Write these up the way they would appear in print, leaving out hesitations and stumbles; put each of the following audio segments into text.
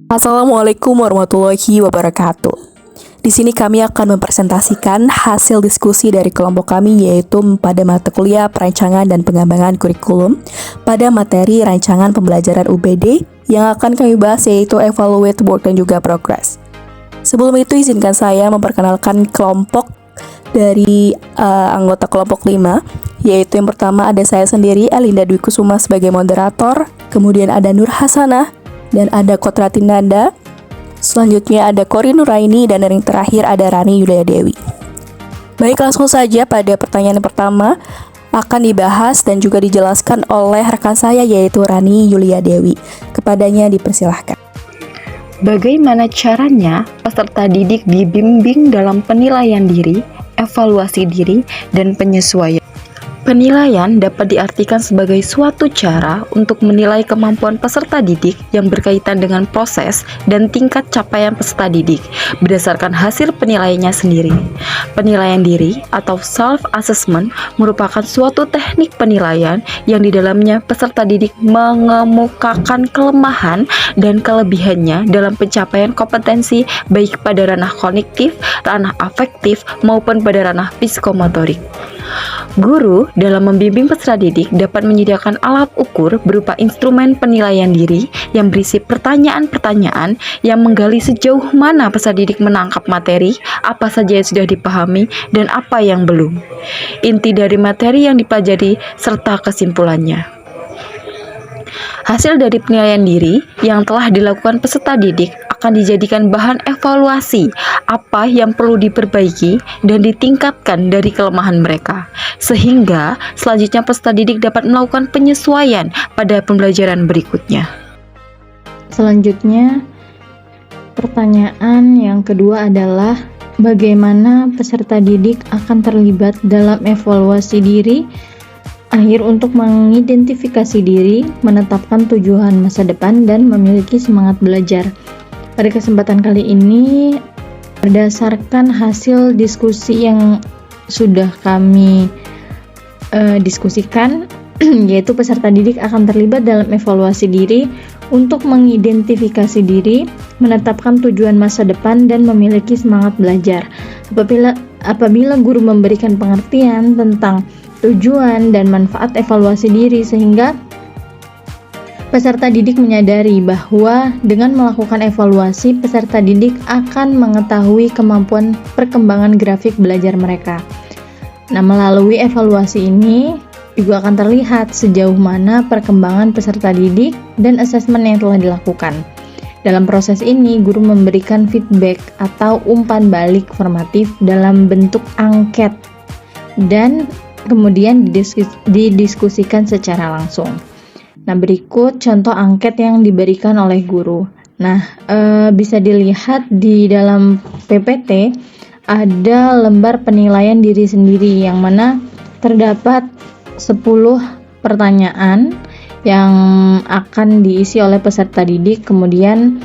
Assalamualaikum warahmatullahi wabarakatuh. Di sini kami akan mempresentasikan hasil diskusi dari kelompok kami, yaitu pada mata kuliah perancangan dan pengembangan kurikulum pada materi rancangan pembelajaran UPD yang akan kami bahas, yaitu evaluate work dan juga progress. Sebelum itu izinkan saya memperkenalkan kelompok dari anggota kelompok 5, yaitu yang pertama ada saya sendiri, Alinda Dwi Kusuma sebagai moderator, kemudian ada Nur Hasanah, dan ada Kotratinanda. Selanjutnya ada Kori Nuraini, dan yang terakhir ada Rani Yulia Dewi. Baik, langsung saja pada pertanyaan pertama akan dibahas dan juga dijelaskan oleh rekan saya, yaitu Rani Yulia Dewi. Kepadanya dipersilahkan. Bagaimana caranya peserta didik dibimbing dalam penilaian diri, evaluasi diri, dan penyesuaian? Penilaian dapat diartikan sebagai suatu cara untuk menilai kemampuan peserta didik yang berkaitan dengan proses dan tingkat capaian peserta didik berdasarkan hasil penilaiannya sendiri. Penilaian diri atau self-assessment merupakan suatu teknik penilaian yang di dalamnya peserta didik mengemukakan kelemahan dan kelebihannya dalam pencapaian kompetensi baik pada ranah kognitif, ranah afektif, maupun pada ranah psikomotorik. Guru dalam membimbing peserta didik dapat menyediakan alat ukur berupa instrumen penilaian diri yang berisi pertanyaan-pertanyaan yang menggali sejauh mana peserta didik menangkap materi, apa saja yang sudah dipahami, dan apa yang belum. Inti dari materi yang dipelajari serta kesimpulannya. Hasil dari penilaian diri yang telah dilakukan peserta didik akan dijadikan bahan evaluasi apa yang perlu diperbaiki dan ditingkatkan dari kelemahan mereka, sehingga selanjutnya peserta didik dapat melakukan penyesuaian pada pembelajaran berikutnya. Selanjutnya, pertanyaan yang kedua adalah bagaimana peserta didik akan terlibat dalam evaluasi diri akhir untuk mengidentifikasi diri, menetapkan tujuan masa depan, dan memiliki semangat belajar. Pada kesempatan kali ini, berdasarkan hasil diskusi yang sudah kami diskusikan, yaitu peserta didik akan terlibat dalam evaluasi diri untuk mengidentifikasi diri, menetapkan tujuan masa depan, dan memiliki semangat belajar. Apabila guru memberikan pengertian tentang tujuan dan manfaat evaluasi diri, sehingga peserta didik menyadari bahwa dengan melakukan evaluasi, peserta didik akan mengetahui kemampuan perkembangan grafik belajar mereka. Nah, melalui evaluasi ini juga akan terlihat sejauh mana perkembangan peserta didik dan asesmen yang telah dilakukan. Dalam proses ini, guru memberikan feedback atau umpan balik formatif dalam bentuk angket dan kemudian didiskusikan secara langsung. Nah, berikut contoh angket yang diberikan oleh guru. Nah, bisa dilihat di dalam PPT ada lembar penilaian diri sendiri yang mana terdapat 10 pertanyaan yang akan diisi oleh peserta didik. Kemudian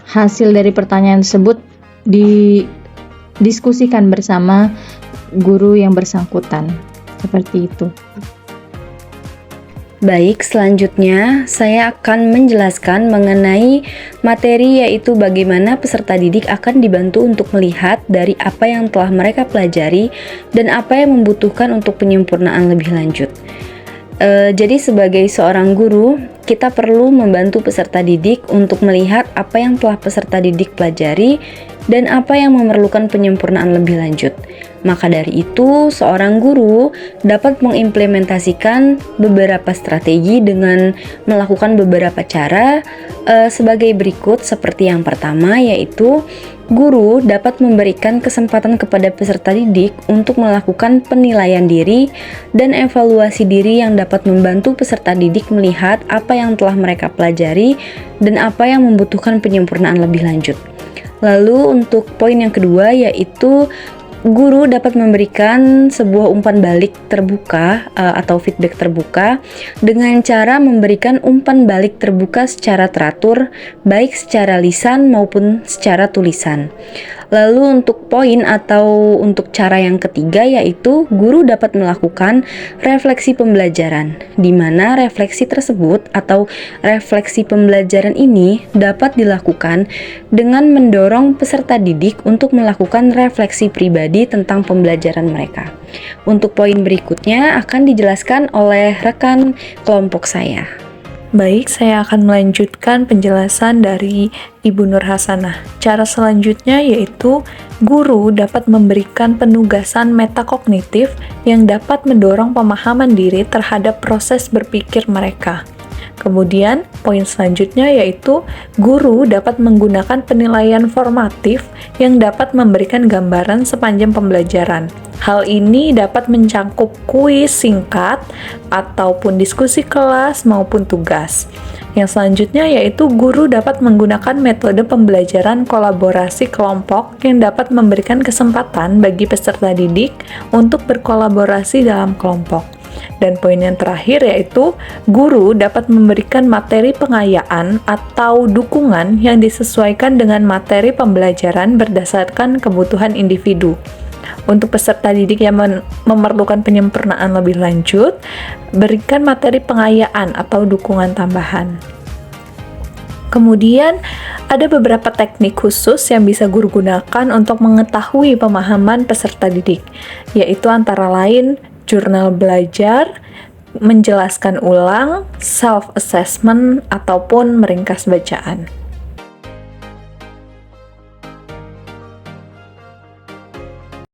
hasil dari pertanyaan tersebut didiskusikan bersama guru yang bersangkutan. Seperti itu. Baik, selanjutnya saya akan menjelaskan mengenai materi, yaitu bagaimana peserta didik akan dibantu untuk melihat dari apa yang telah mereka pelajari dan apa yang membutuhkan untuk penyempurnaan lebih lanjut. Jadi sebagai seorang guru, kita perlu membantu peserta didik untuk melihat apa yang telah peserta didik pelajari dan apa yang memerlukan penyempurnaan lebih lanjut. Maka dari itu, seorang guru dapat mengimplementasikan beberapa strategi dengan melakukan beberapa cara sebagai berikut. Seperti yang pertama, yaitu guru dapat memberikan kesempatan kepada peserta didik untuk melakukan penilaian diri dan evaluasi diri yang dapat membantu peserta didik melihat apa yang telah mereka pelajari dan apa yang membutuhkan penyempurnaan lebih lanjut. Lalu untuk poin yang kedua, yaitu guru dapat memberikan sebuah umpan balik terbuka atau feedback terbuka dengan cara memberikan umpan balik terbuka secara teratur, baik secara lisan maupun secara tulisan. Lalu untuk poin atau untuk cara yang ketiga yaitu guru dapat melakukan refleksi pembelajaran, di mana refleksi tersebut atau refleksi pembelajaran ini dapat dilakukan dengan mendorong peserta didik untuk melakukan refleksi pribadi tentang pembelajaran mereka. Untuk poin berikutnya akan dijelaskan oleh rekan kelompok saya. Baik, saya akan melanjutkan penjelasan dari Ibu Nur Hasanah. Cara selanjutnya yaitu guru dapat memberikan penugasan metakognitif yang dapat mendorong pemahaman diri terhadap proses berpikir mereka. Kemudian, poin selanjutnya yaitu guru dapat menggunakan penilaian formatif yang dapat memberikan gambaran sepanjang pembelajaran. Hal ini dapat mencakup kuis singkat ataupun diskusi kelas maupun tugas. Yang selanjutnya yaitu guru dapat menggunakan metode pembelajaran kolaborasi kelompok yang dapat memberikan kesempatan bagi peserta didik untuk berkolaborasi dalam kelompok. Dan poin yang terakhir yaitu guru dapat memberikan materi pengayaan atau dukungan yang disesuaikan dengan materi pembelajaran berdasarkan kebutuhan individu. Untuk peserta didik yang memerlukan penyempurnaan lebih lanjut, berikan materi pengayaan atau dukungan tambahan. Kemudian, ada beberapa teknik khusus yang bisa guru gunakan untuk mengetahui pemahaman peserta didik, yaitu antara lain jurnal belajar, menjelaskan ulang, self-assessment, ataupun meringkas bacaan.